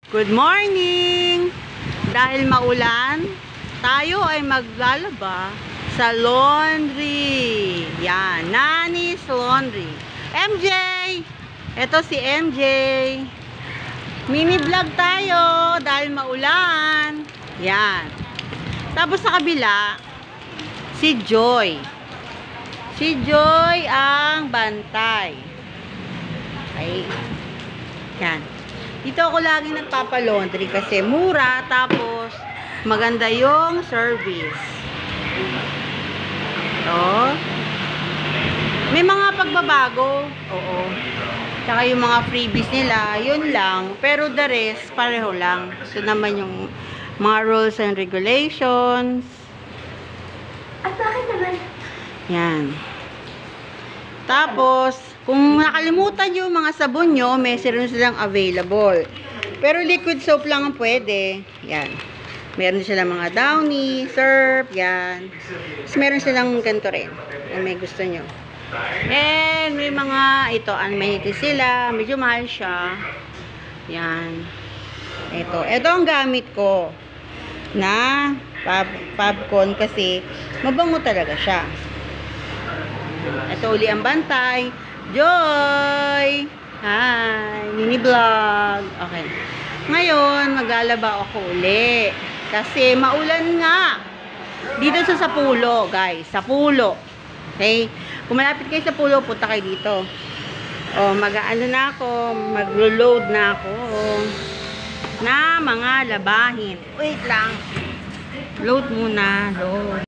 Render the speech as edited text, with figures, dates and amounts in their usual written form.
Good morning! Dahil maulan, tayo ay maglalaba sa laundry. Yan, Nani's Laundry. MJ! Ito si MJ. Mini vlog tayo dahil maulan. Yan. Tapos sa kabila, si Joy. Si Joy ang bantay. Okay. Yan. Dito ako lagi nagpapalaundry kasi mura, tapos maganda yung service. Ito. May mga pagbabago. Oo. Tsaka yung mga freebies nila, yun lang. Pero the rest, pareho lang. Ito naman yung mga rules and regulations. At bakit naman? Yan. Tapos, kung nakalimutan yung mga sabon nyo, may meron silang available. Pero liquid soap lang ang pwede. Yan. Meron silang mga Downy, Surf, yan. Tapos meron silang ganito rin. Kung may gusto nyo. And may mga, ito, amenities sila. Medyo mahal siya. Yan. Ito ang gamit ko. Na Fabcon kasi mabango talaga siya. Ito uli ang bantay. Joy! Hi! Mini vlog. Okay. Ngayon, maglalaba ako uli. Kasi maulan nga. Dito sa Sapulo, guys. Sapulo. Okay? Kung malapit kayo sa Sapulo, punta kayo dito. O, mag-ano na ako. Mag-load na ako. Na mga labahin. Wait lang. Load muna. Load.